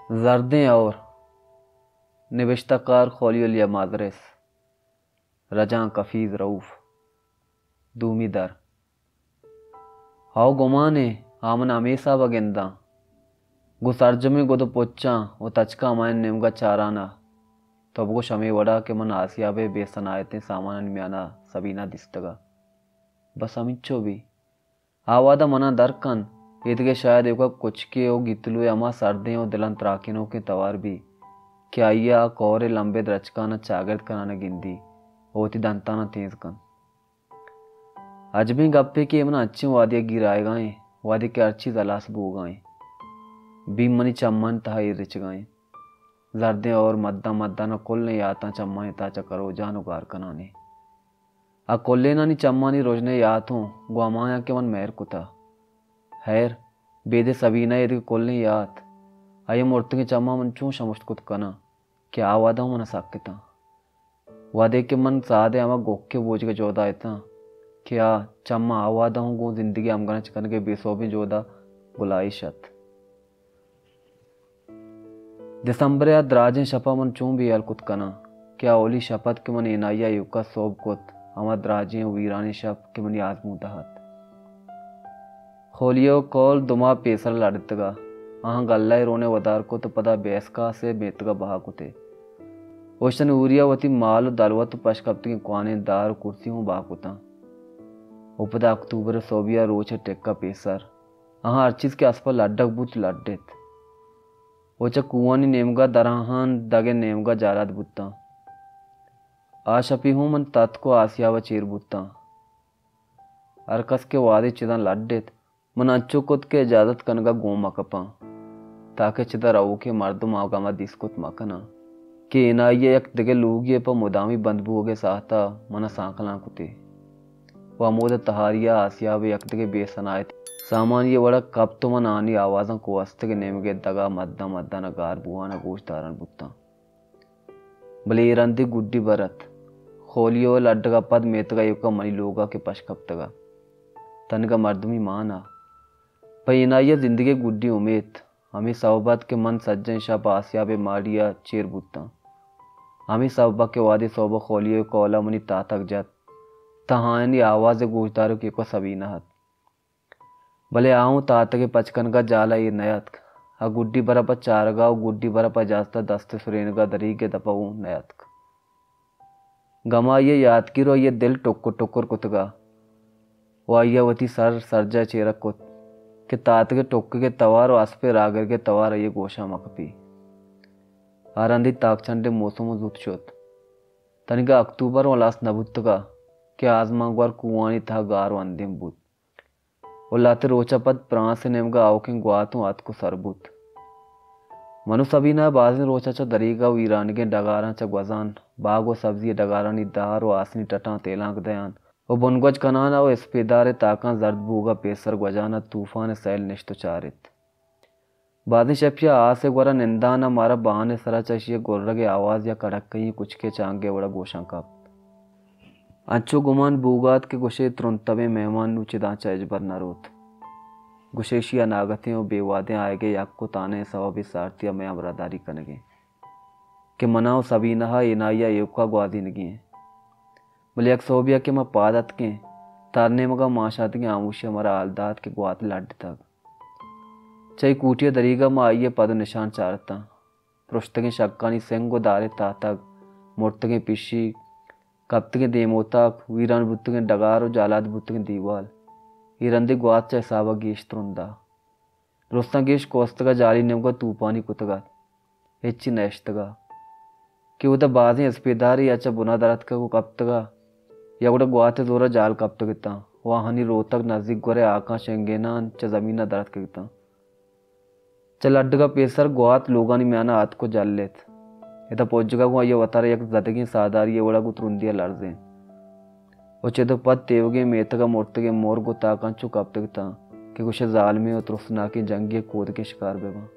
जर्दें और निविश्ताकार खोलियोलिया मादरस रजा कफीज रऊफ दूमी दर हाउ गुमाने आमन हमेशा बगेंदा गुसर्जमे गुद पोच्चा वो तचका मायन निमगा चाराना तब गो शमे वड़ा के मन आसियाबे बेसनायते सामान म्याना सबीना दिस्तगा बस अमिच्छो भी आवादा मना दरकन इतके शायद एक कुछ के ओ गितलु अमा सर्दे और दिलन त्राकिनों के तवार भी क्या आइया कोरे लंबे द्रचकाना चागरत कनाना गिंदी होती दंताना तेज कन अजबी गप्पे के मना अच्छे वादिया गिराए गाए वादे के अच्छी तलाश बो गाए बीम मनी चम्मन तहाई रिच गाए जर्दे और मद्दा मद्दा न कुल ने याता चम्मा ताचा करो जान उगार कनाने आ कोल्ले ना नी चम्मा नी रोजने यात हूँ गुआमाया के मन मेहर कुता हैर बेदे सबीना यदि कोल्ले यात आये मूर्ति के चम्मा मन चूं शमुष्ट कुत कना क्या आवादा हूँ मन साकिता वादे के मन सादे आमा गोक्के बोझ के जोदा इतना क्या चम्मा आवादा हूँ गो जिंदगी अमगना चिकन के बेसोबी जोदा गुलाई शत दिसंबर या द्राजें शपा मन चूं भी यल कुत कना क्या ओली शपथ के मन इनाइया युका सोब कुत अमा द्राजें वीरानी शप के मन आजमूता हाथ खोलियो कॉल दुमा पेसर लड़तगा आहाँ गल्ला रोने वदार को तो पदा बेसका से बेतगा बहा कुते ओशन उरियावती माल दलवत पशकप्ती क्वाने दार कुर्सी हूँ बाकुता उपदा अक्टूबर सोबिया रोच टेक्का पेसर आहाँ हर चीज के आसपास लड्डक बुत लड्डेत ओचा कुआनी नेमगा दराहान दगे नेमगा जारात बुत्ता आशपी हूँ मन तात को आसियावा चीर बुत्ता अरकस के वादे चिदा लड्डेत मन अच्छो कुत के इजाजत कनगा गोम मकपा ताके चिदा राऊ के मर्दुम आगामा दिसकुत मकना के इनाइये यक दगे लूगिये पर मुदामी बंदबू होगे साहता मना सांकला कुते वामोद तहारिया आसियावे यक दगे बेसनाए सामान्य वड़ा कब तो मन आनी आवाज़ों को अस्त के नेमगे दगा मद्दा मद्दा न गार बुआ न गोश दारन बुत्ता बलेरंदी गुड्डी बरत खोलियो लड्डगा पद मेतगा युका मनी लोगा के पशकप्तगा तनगा मर्दमी माना पैनाइया जिंदगी गुड्डी उमेद हमें सौबत के मन सज्जन शब आसियाबे मारिया चेर बुत्ता हमें सौबा के वादे सोबा खोलियो कोला मनी तातक जत तहानी आवाज़ गोशदारों की को सबीना हत भले आऊँ तात के पचकन का जाला ये नयत आ गुड्डी बराबर चारगा गुड्डी बराबर जास्ता दस्ते सुरेनगा दरी के दपाऊ नयत गमा ये याद की रो ये दिल टुक्कुर टुक्कुर कुतगा वाइयावती सर सरजा चेरक कुत के तात के टुक्क के तवार और आसपे रागर के तवार ये गोशा मकपी आरंदी ताकछंडे मौसम जुतशोत तनिका अक्टूबर और लास्ट नबुत्तगा के आजमांगवार कुआनी था गार अंतिम बुत और लाते रोचा पद प्राण से नेमगा आओके ग्वातों आत को सरबुत मनु सभी ना बाजन रोचा चा दरीगा वीरान के डगारा चा ग्वजान बाग व सब्जी डगारा नी दार व आसनी टटा तेलांक दयान और बुनगज कनाना व स्पेदारे ताका जर्द बूगा पेसर ग्वजाना तूफान सैल निश्तो चारित बादे शपिया आसे गोरा निंदाना मारा बहाने सरा चशिए गोर्रगे आवाज या कड़क कहीं कुछ के चांगे बड़ा गोशा कप अच्छो गुमान बूगात के गुशे तुरंतवे मेहमान नुचिदा चजबर नरोत गुशेशिया नागतें और बेवादे आएगे याक को ताने सवा भी सारतिया मैं अमरादारी कनगे के मनाओ सभी नहा इनाइया युका ग्वादिनगी बोले एक सोबिया के मैं पादत के तारने मगा माशात के आमुष्य मरा आलदात के ग्वात लड तक चाहे कूटिया दरीगा में आइये पद निशान चारता पृष्ठगे शक्कानी सेंगो दारे तातक मुर्तगे पिशी कप्तगे देमोताक वीरान बुत्तगे डगार और जालाद बुत्तगे दीवाल हिरंदे ग्वात चा सावा गेश त्रुंदा रोस्ता गेश कोस्तगा जाली नेमगा तूपानी कुतगा हेच्ची नैश्तगा कि उदा बाजें अस्पेदारी याचा बुना दरत का को कप्तगा या उड़ा ग्वाते जोरा जाल कप्तगता वाहनी रोतक नजदीक गोरे आका शेंगेना चा जमीना दरत करता चल अड्डगा पेसर ग्वात लोगानी म्याना आत को जल लेत इता पोजगा को ये वतारे एक जदगी सादार ये वड़ा को तुरुंदिया लर्जे ओचे तो पद तेवगे मेतगा मोर्तगे मोर को ताका चुक अब तक था कि कुछ जालमे और तुरसना के जंगे कोद के शिकार बेबा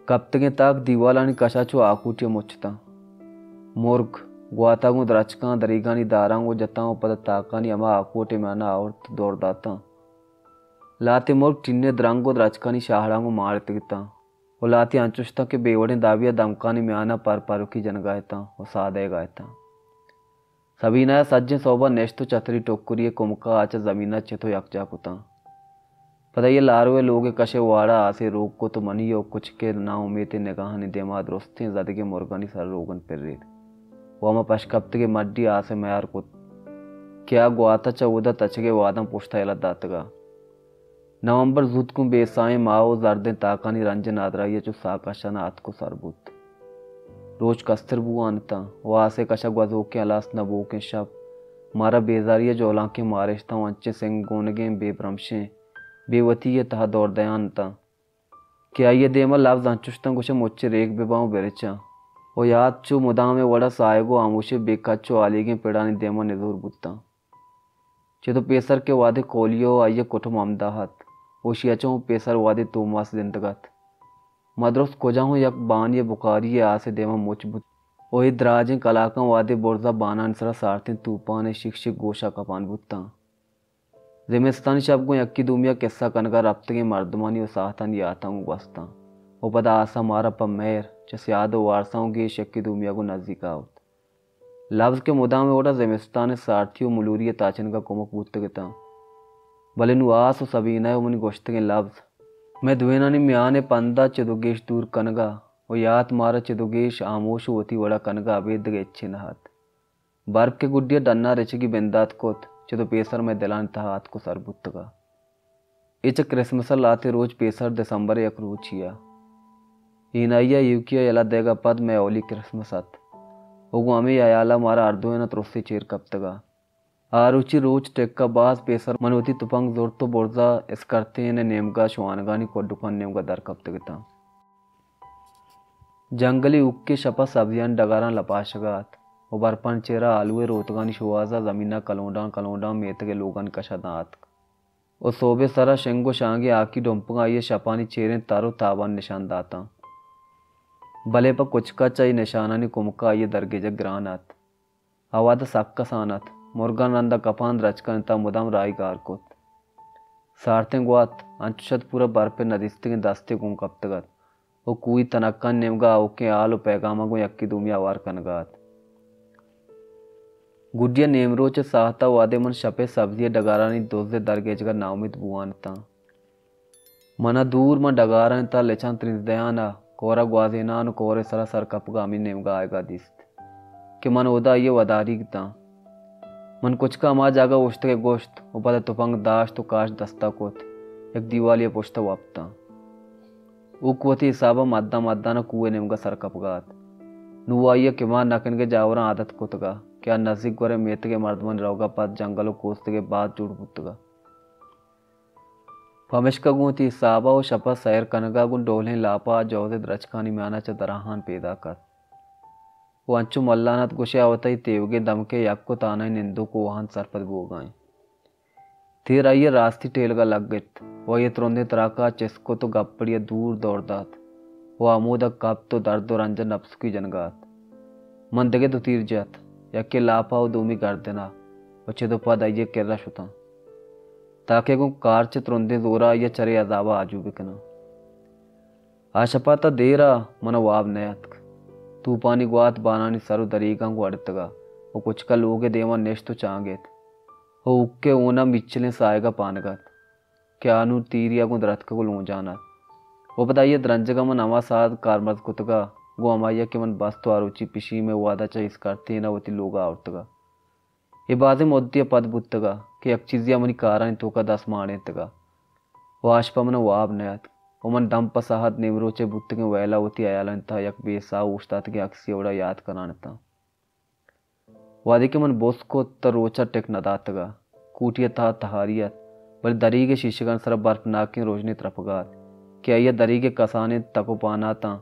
कब तक ताक दीवालानी कशा चो आकूटिया मुचता मोर्ग ग्वाता को द्रचका दरीगानी दारांगो जताओ पद ताकानी अमा आकूटे म्याना और दौड़ दाता लाते मोर्ग टिन्ने द्रांगो द्रचकानी शाहड़ांगो मार तगता उलाती अंचुष्ता के बेवड़े दाविया दमकानी म्याना पर पारुकी जन गायता और सादे गायता सबीना सज्जे सोबा नेश्तो चतरी टोकुरी कुमका आचा जमीना चितो यकजा पुता पता ये लारुए लोगे कशे वाड़ा आसे रोग को तो मनी और कुछ के ना उमेते निगाहनी देमा दोस्ते जदगे मुर्गानी सर रोगन पिर्रेद वामा पशकप्त के मड्डी आसे मैार को क्या ग्वाता चौदा तचगे वादम पुश्ता एला दातगा नवंबर जूत को बेसाएं माओ जर्दे ताकानी रंजन आदराइया चु साकाशना आत को सरबुत रोज कस्तर बुआनता वासे कशा ग्वाजो के अलास नबो के शब मारा बेजारिया जोला के मारिश्ता अंचे सिंह गोनगे बेब्रमशे बेवती ये तहा दौड़ दयानता क्या ये देमा लफ्ज अंचुश्ता कुछ मुच्चे रेख बेबाओ बेरचा ओ याद चु मुदा में वड़ा सायगो आमुशे बेकाचो आलीगे पेड़ानी देमा निजूर बुत्ता चेतो पेसर के वादे कोलियो आइये कुटुम अमदाहत ओशियाचों पेसर वादे तोमास जिंदगत मद्रस कोजाहूँ यक बान ये बुखारी ये आसे देमा मुचबुत ओही द्राजें कलाकां वादे बोर्जा बानान सरा सारतें तूपाने शिक्षक गोशा कपान बुत्ता जिमिस्तान शब को यक्की दुमिया किस्सा कनका रफ्त के मर्दमानी और साहतान याता हूँ बस्ता ओ पदा आसा मारा पमेर चस यादो वारसाओं की शक्की दुमिया को नजदीक आवत लफ्ज के मुदा में ओटा जिमिस्तान सारथियों मुलूरिय ताचन का कुमक बुत्तगता भले नुआस और सबीना मुनि गोश्त के लफ्ज मैं दुवेनानी म्याने पंदा चदुगेश दूर कनगा और यात मारा चदुगेश आमोश होती वड़ा कनगा अभेद के अच्छे नहात बर्फ के गुड्डिया डन्ना रेचगी बेंदात कोत चदो पेसर में दिलान तहात को सरबुत्तगा इच क्रिसमस लाते रोज पेसर दिसंबर यक रूचिया ईनाइया यूकिया यला देगा पद में ओली क्रिसमसत उगवामी अयाला मारा अर्धोना त्रोसी चेर कप्तगा आरुचि रोज टेक्का बास पेसर मनोती तुपंग जोर तो बोर्जा इस करते ने नेमगा शुआनगानी को दुकान नेमगा दर कप्तगता जंगली उक्के शपा सब्जियां डगारा लपाशगात और बरपन चेरा आलुए रोतगानी शुआजा जमीना कलोंडा मेत के लोगन कशदात और सोबे सरा शेंगो शांगे आकी डोंपगा ये शपानी चेरें तारो ताबान निशान दाता भले पर कुछ का चाई निशानानी कुमका ये दरगेज ग्रानात आवाद सक्का सानत मुर्गा नंदा कपान रचकनता मुदाम राई गारकोत सारते ग्वात अंचुशत पूरा बर पे नदिस्ते के दस्ते गुं कप्तगत ओ कुई तनक्कन नेमगा ओके आलो पैगामा को यक्की दुमिया वार कनगात गुडिया नेमरोच साहता वादे मन शपे सब्जिया डगारानी दोजे दरगेज का नाउमित बुआनता मना दूर मन डगारा ता लेचान त्रिदयाना कोरा ग्वाजेनान कोरे सरा सर कपगामी नेमगा आएगा दिस्त कि मन ओदा ये वदारी ता मन कुछ का मा जागा उश्त के गोश्त उपदा तुपंग दाश तो काश दस्ता कोत एक दीवालिया पुश्ता वापता उकवती हिसाबा मद्दा न कुए नेमगा सर कपगात नुवाइया किमा नकन के जावरा आदत कुतगा क्या नजीक गोरे मेत के मर्दमन रोगा पद जंगलों कोस्त के बाद जुड़ पुतगा फमिश का गुंती हिसाबा और शपा सैर कनगा गुन डोले लापा जौदे द्रचकानी म्याना च दराहान पैदा कर वो अंचु मल्लानत गुशे आवतई तेवगे दमके यक्को ताना निंदो को वहां सरपद बोगाएं तेर आइये रास्ती टेलगा लग गत वह ये त्रोंदे तराका चिस्को तो गप्पड़िया दूर दौड़दात वो आमोदा कप तो दर्द और रंजन नफ्स की जनगात मंदगे तो तीर जात यक्के लापा वो दूमी कर देना बच्चे तो पद आइये केरा शुता ताके को कार च त्रोंदे जोरा या चरे अजाबा आजू बिकना आशपाता देरा मनो वाब नयात तूपानी ग्वात बानानी सरू दरीगा को अड़तगा वो कुछ का लोगे देवा नेश तो चांगेत वो उक्के ऊना मिचले साएगा पानगत क्या अनु तीरिया को दरत को लो जाना वो बताइए द्रंजगा मन अमा साद कारमत कुतगा वो अमाइया के मन बस तो आरुचि पिशी में वादा चाहिए करते ना वती लोगा आवतगा ये बातें मोदी पद बुतगा कि एक चीजिया मनी कारा तो का दस माने तगा वो आशपा मन वाब नयात ओमन दम पसाहत नेमरोचे बुत्तगे वैला होती अयालंता यक बेसा उस्तात के अक्सी ओड़ा याद करानता वादे के मन बोस को तरोचा टेक नदातगा कूटिया था तहारियत बल दरी के शीशगन सर बर्फ नाक रोशनी तरफगात क्या यह दरी के कसाने तको पाना था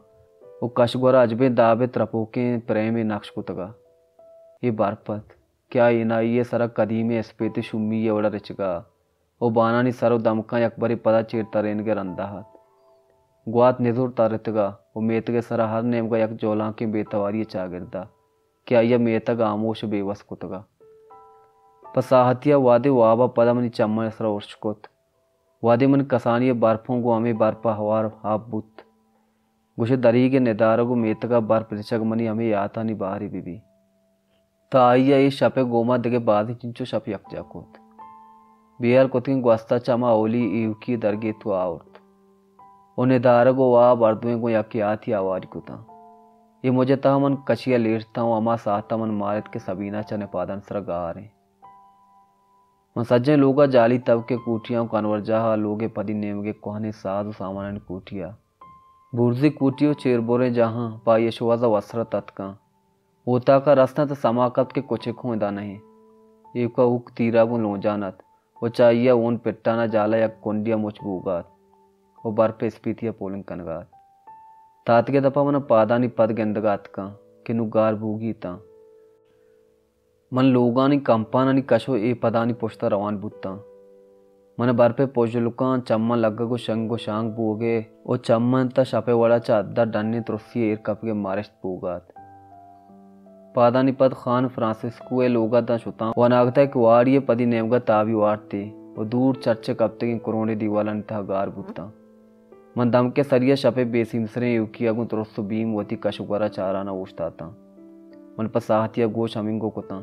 वो कशगोरा अजबे दाबे तरफो के प्रेम नक्श कुतगा ये बर्फत क्या इना ये सरा कदीमे स्पेते शुम्मी ये ओड़ा रिचगा वो बानानी सरो दमका यकबरी पदा चेर तरेन के रंदाहत ग्वात निजुर तारतगा वो मेत के सरा हर नेम का यक जोला के बेतवारी चागिरदा क्या यह मेतग आमोश बेवस कुतगा पसाहतिया वादे वाबा पदमनि चम्मन सरा उर्शकोत वादे मन कसानिय बर्फों को हमें बर्फा हवार हाब बुत गुशे दरी के निदारगु मेतगा बार प्रतिशक मनी हमें याता नहीं बाहरी बीबी ता आइया ये शपे गोमा दिगे बाधी चिंचो शप यक जाकोत बियर कोतिंग ग्वास्ता चमा ओली इवकी दरगे तु आउर्त ओ निदारगु वा बर्दुए को यक याती आवारी कुता ये मुझे ता मन कचिया लेटता हूँ अमा साहता मन मारत के सबीना चने पादन सर गा रहे मन सज्जे लोगा जाली तब के कूटियाँ कनवर जहा लोगे पदी नेमगे कोहने साधु सामान कूटिया बुर्जी कूटियो चेरबोरे जहाँ पा यशोवाजा वस्त्र तत्का होता का रसना तो समाकत के कुछ खोदा नहीं एक का उक तीरा को लो जानत वो चाहिए ओन पिट्टा ना जाला या कुंडिया मुच बूगात वो बर्फ स्पीथिया पोलिंग कनगात तात के दफा मन पादानी पद गेंदगात का कि नुगार बूगी ता मन लोगानी कंपानी कशो ए पदानी पुश्ता रवान बुत्ता मन बर्फे पोजलुका चम्मा लग्गु शंगु शांग बूगे ओ चम्मन ता शपे वड़ा चा अद्दा डन्नी त्रुसी एर कपगे मारिश बूगात पादानी पद खान फ्रांसिस्को ए लोगा ता शुता वनागता कि वाड़िये पदी नेमगा तावी वारते वो दूर चर्चे कपते की कोरोने दीवालन था गार बुत्ता मन दम के सरिया शपे बेसिमसरे युकी अगु त्रुसु बीम वती कशुगरा चाराना उछता था मन पसाहतिया गोश हमिंगो कुता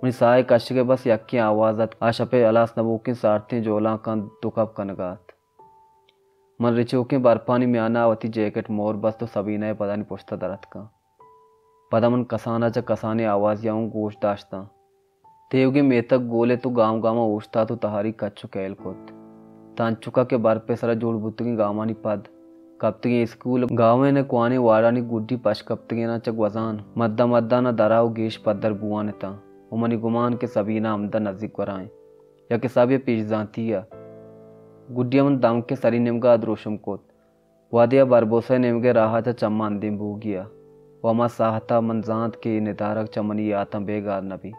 मन साय कश के बस यक्की आवाज़त आशपे अलास नबूके सारते जोला का दुकब कनगात मन रिचोके बर्फानी में आना वती जैकेट मोर बस तो सबीना पदानी पुछता दरत का पदा मन कसाना च कसाने आवाज याऊं गोश दाश्ता तेवगे मेतक गोले तो गाँव गामा उछता तो तहारी कच्चु कैल कोत तांचुका के बर्फ पे सरा जोड़ बुतगी गामानी पद कप्तगी स्कूल गाँव ने कुआने वारानी गुड्डी पश कप्तगी ना चक वजान मद्दा मद्दा ना दराव गेश पद्दर बुआ ने ता उमनी गुमान के सबीना आमदा नजदीक वराएं या के सब ये पेश जाती गुड्डिया मन दम के सरी निमगा अद्रोशम कोत वादिया बरबोसा निमगे राहा चा चम्मा अंदिम बूगिया वमा साहता मन जात के निदारक चमनी आतम बेगार नबी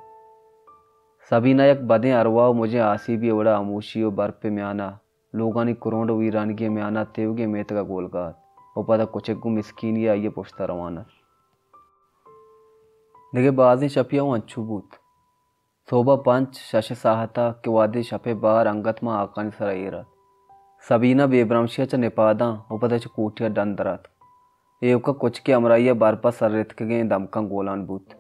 सबीना यक बदे अरवा मुझे आसी भी उड़ा अमूशियो बर्फ पे म्याना लोगानी कुरोंड वीरानगी म्याना तेवगे मेत का गोलगात वो पता कुछ गु मिस्कीन या ये पुछता रवाना देखे बाजी शपिया अच्छू बूत शोभा पंच शश साहता के वादे शपे बार अंगत मा आकानी सराइरा सबीना बेब्रमशिया च निपादा उपदा च कोठिया डंदरात एवका कुछ के अमराइया बारपा सररित के गए दमका गोलान बूत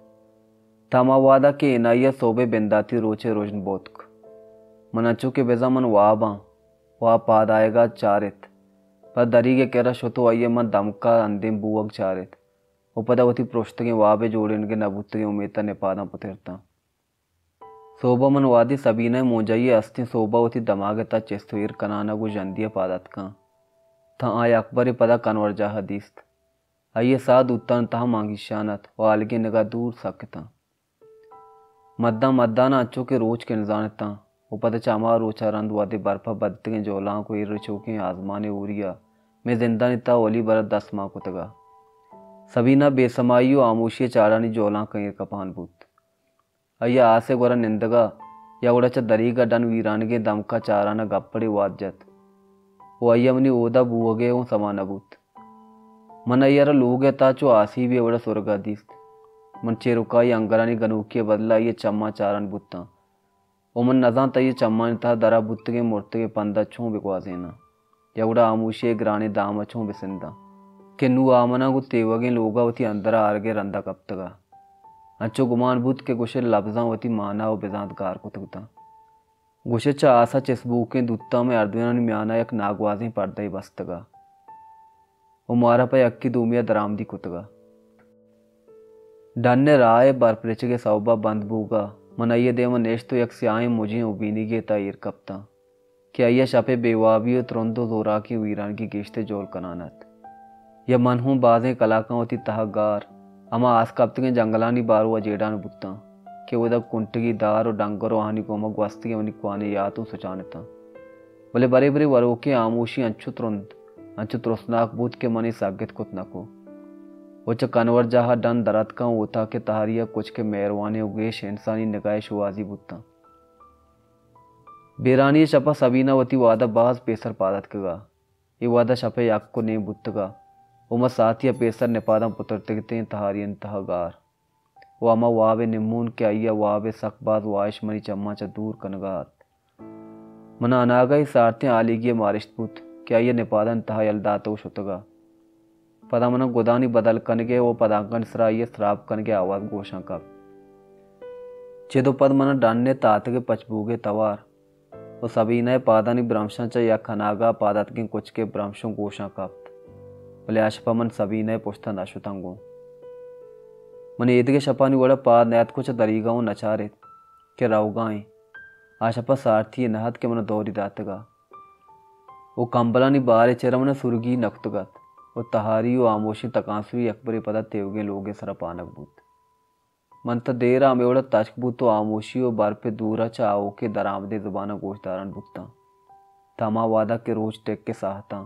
थामावादा के इनाइया सोबे बिंदाती रोचे रोजन बोतक मनचू के बेजा मन वाबा वा पाद आएगा चारित पर दरी के केरा शुतो आइये मन दमका अंदिम बुवक चारित उपदावती पृष्ठ के वाबे जोड़न के नबुत के उमेता निपादा पुतिरता शोभा मन वादी सबीना मोजाइये अस्ति शोभावती दमागे ता चेस्तुर कनाना गु जंदिया पादत का था आय अकबर पदा कनवर जा हदीस्त आइये साद उत्तन तहा मांगी शानत वालगे निगाह दूर सकता मद्दा मद्दा ना अच्छो के रोज के निजानता उपद चामा रोचा रंद वादे बर्फा बदते के जोला को इरचोके आजमाने उरिया मैं जिंदा निता ओली बरत 10 माह कुतगा सबीना बेसमाइयो आमोशिया चारानी जोला कहीं कपान बूत अय्या आसे गोरा निंदगा या उड़ाचा दरीगा डन वीरानगे दमका चाराना गप्पड़ी वाजत वो अय्यमनी ओदा बुवगे वो समाना बूत मन अय्यारा लोगे ताचो आसी भी उड़ा सुरगा दीस्त मन चेरुकाई अंगरानी गनूके बदला ये चम्मा चारान बुत्ता ओ मन नजा तय चम्मा ता दरा बुत्तगे मुर्तगे पंदा छो बिकवाजेना या उड़ा आमूशे ग्राने दाम छो बिसिंदा के नु आमना गु तेवगे लोगावती अंदरा आरगे रंदा कप्तगा अच्छो गुमान बुत के गुशे लफ्जावती माना और बेजात गार को तुगता गुशे चा आसा चेसबूके दुत्ता में अर्दुनानी म्याना एक नागवाजी पड़ता ही बस्तगा वो मारा पे अक्की दूमिया दरामदी कुतगा डन्ने राय बरपरिच के सौबा बंद बूगा मनइये देव नेश तो यक स्याएं मुझे उबीनी के ताइर कप्ता क्या यह शपे बेवाबियो तुरंदो जोरा की वीरान की गेश्ते जोल कनानत या मनहू बाजें कलाकावती तहगार अमा आस कप्तगे जंगलानी बारो जेडान बुत्ता के उदा कुंटगी दार और डंगरो आनी कोमक वस्ती वनी कुआने यातों सुचानता बोले बरे बरे वरोके आमोशी अंचु त्रुसनाक बूत के मनी सागित कुत नको उच कनवर जहा डन दरत का ओता के तहारिया कुछ के मेहरवाने उगेश इंसानी निगाह शुआजी बुत्ता बेरानी शपा सबीनावती वादा बाज पेसर पादत कगा ये वादा शपे याक को ने बुत्तगा उमा साथिया पेसर निपादम पुत्र तिगते तहारियन तहगार वो अमा वावे निम्मून के आइया वावे सकबाज वाइश मनी चम्मा च दूर कनगात मना अनागा ही सारते आलिगिय मारिशपुत क्या ये निपादन तहा यलदातो शुतगा पदमन गुदानी बदल कनगे वो पदांकन सराइये श्राप कनगे आवाज घोषा कप चेदो पद मन डान्ने तातगे पचबूगे तवार वो सभी नए पादानी ब्रह्मशंच या खनागा पादात के कुछ के ब्रह्मशों घोषा कप्त भले आशपा मन सभी नए पुष्टा नशुतंगो मन एदगे शपानी वड़ा पाद नैत कुछ दरीगाओं नचारे के राउगाएं आशपा सारथी नहत के मन दौरी दातगा वो कंबलानी बारे चरमन सुरगी नक्तगत वो तहारी वो आमोशी तकांसुई अकबरी पदा तेवगे लोगे सरपानक बूत मंत देरा मेवड़ा तचकबूत तो आमोशी वो बार पे दूरा चाओ के दरामदे जुबाना गोशदारन बुत्ता तमा वादा के रोज टेक के साहता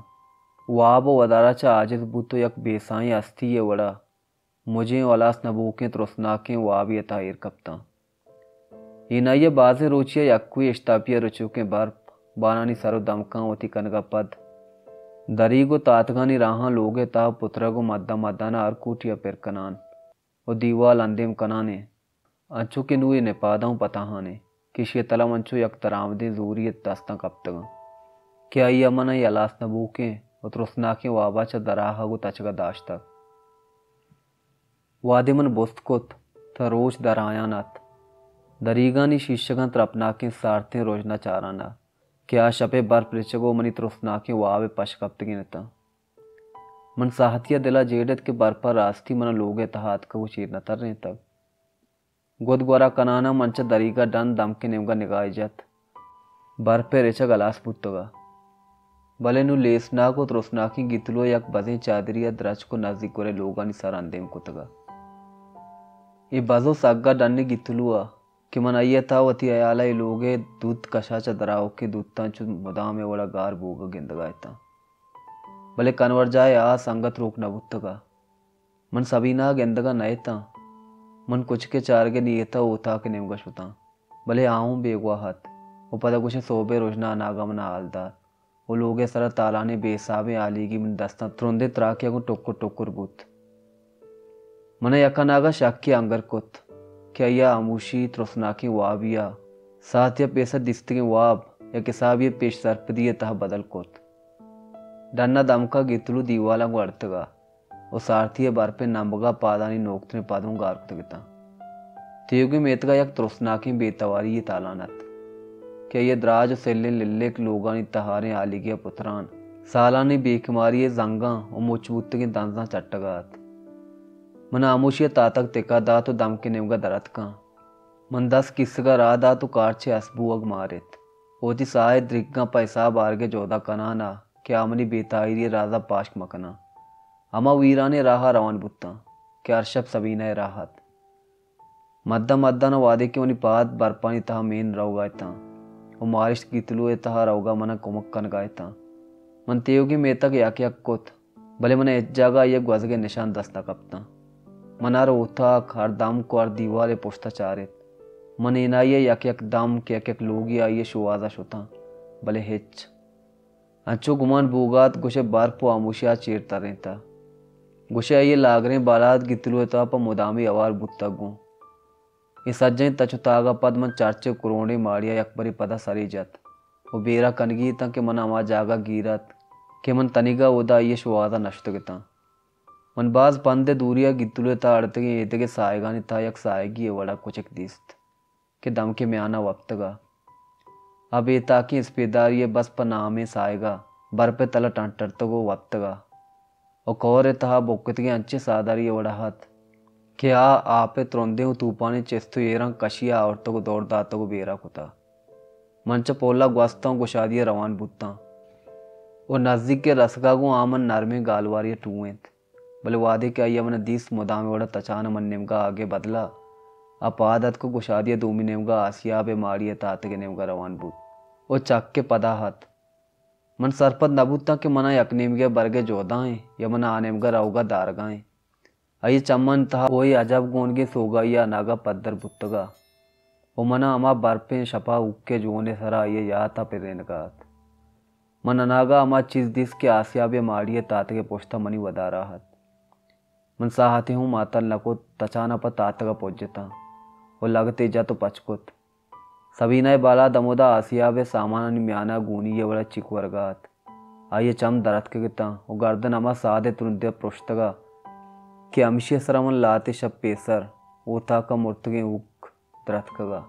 वाब वदारा चा आजिज बूतो यक बेसाई अस्थि ये वड़ा मुझे वलास नबूके त्रोसनाके वाब ये ताहिर कप्ता इना ये बाजे रोचिया यक्कुई इश्तापिया रुचुके बर्फ बानानी सरो दमका वती कनगा पद दरीगो तातगानी राहा लोगे ता पुत्रगो मद्दा मद्दाना अरकूटिया पेर कनान वो दीवाल अंदेम कनाने अंचो के नुए ने पादाऊं पताहाने किशी तलम अंचो यक तरामदे जूरियत दस्ता कप्तगा क्या यमना यलास नबूके उतरसनाके वाबाचा दराहा गो तचगा दाश्तक वादिमन बोस्तकोत था रोज दरायानात दरीगानी शीशगन तरपनाके सारते रोजना चाराना क्या शपे बर्फ रिचगो मनी त्रुसनाके वावे पशकप्तगी नता मन साहतिया दिला जेडत के बर्फा रास्ती मन लोगे तहात का वो चीर न तर रहे तक गोद गोरा कनाना मंच दरीगा डन दम के निमगा निगाह जत बर्फ पे रिचग अलास पुत्तगा भले नु लेसना को त्रुसनाकी गितलो यक बजे चादरिया द्रच को नजदीक गोरे लोगा नि सर अंदेम कुतगा ये बजो सग्गा डन्ने गितलुआ कि मन अय्या था वती अयाला ये लोगे दूध कशाचा दराव के दूधता चु मुदाम में वड़ा गार बोगा गिंदगायता भले कन्वर जाए आ संगत रोक न बुत्तगा मन सभी ना गेंदगा नयता मन कुछ के चार के नियता ओता के निमगा शुता भले आऊं बेगवा हाथ वो पता कुछ सोबे रोजना नागा मना आलदार वो लोगे सरा तालाने बेसाबे आलीगी मन दस्ता त्रोंदे त्राकिया को टोक्को टोक्कुर बुत मन यका नागा शाक्य अंगर कुत क्या या आमूशी त्रोसनाकी वाबिया साथ या पेशा दिस्तगे वाब या किसाब ये पेश सरपदिये तह बदल कोत डन्ना दमका गितलू दीवाला को अड़तगा वो सारथी बार पे नंबगा पादानी नोकतने पादों गारकतगता तेयोगी मेतगा यक त्रोसनाकी बेतवारी ये तालानत क्या ये द्राज सेल्ले लिल्ले लोगानी तहारे आली गया पुत्रान सालानी बेकमारी ये जंगा और मोचबूत के दांजा चट्टगात मन आमोशिया तातक तिका दा तो दम के निमगा दरत का मन 10 किसका रा दा तो कारचे असबूअग मारित ओती साय द्रिग्गा पैसा बारगे जोदा कनाना क्या अमनी बेताईरी राजा पाश्क मकना अमा वीराने राहा रवान बुत्ता क्या अर्शब सबीना राहत मद्दा मद्दा न वादे के मनी पाद बरपानी तहा मेन रव गायता वो मारिश गितलुए तहा रवगा मना कुमक कन गायता मन तेयोगी मेतक याक यक कोत भले मन एज्जागा ये ग्वजगे निशान दस्ता कपता मनार उथा हर दम को हर दीवारे पुश्ता चारित मन इनाइये यक यक दम के यक लोगी आइये शुवाजा शुता भले हिच अंचो गुमान बूगात गुशे बर्फ आमुशिया चीरता रहता गुशे आइये लागरे बालात गितलुए ता पर मुदामी अवार बुत्तगू ये सज्जन तचुतागा पद मन चार्चे कुरोड़े मारिया यकबरी पदा सरी जत वो बेरा कनगी ता के मन आमा जागा गिरत के मन तनिगा उदा आइये शुवाजा नष्टगता मन बाज पंदे दूरिया गितुले ता अड़तगे एतगे सायगानी ता यक सायगी ये वड़ा कुछ एक दिस्त के दम के में आना वक्तगा अब ये ताकि इस्पेदार ये बस पनामे सायगा बर पे तला टंटरतगो वक्तगा और कौरे तहा बोकतगे अंचे सादारी ये वड़ा हाथ क्या आपे त्रोंदे हूँ तूपाने चेस्तु ये रंग कशिया औरतों को दौड़ दातों को बेरा कुता मंच पोला ग्वास्ता गुशादिया रवान बुत्ता और नजदीक के रसगा गो आमन नरमे गालवारिया टूएंत भले वादे क्या यमन दीस मुदाम वड़ा तचान मन निमगा आगे बदला अपादत को गुशादिया दूमी निमगा आसिया बे मारिया तातगे निमगा रवान बूत ओ चक के पदा हाथ मन सरपत नबूता के मना यक निमगे बरगे जोदाएं यमन आनेमगा रवगा दारगाएं अये चम्मन तहा ओई अजब गोनगे सोगाइया नागा पद्दर बुत्तगा ओ मना अमा बरपे शपा उक्के जोने सरा ये या था पिरेनगात मन अनागा अमा चीज दिस के आसिया बे मारिया तातगे पोष्टा मनी वदा राहत मन साहते हूँ मातल नको तचाना पर तातगा पोजता वो लगते जा तो पचकुत सभी नए बाला दमोदा आसिया वे सामानी म्याना गूनी ये बड़ा चिक वर्गात आइए चम दरत के गिता वो गर्दन अमा सादे तुरंत पृष्ठगा कि अमशे श्रवण लाते शब पेसर वो था का मुर्तगे उक दरत कगा।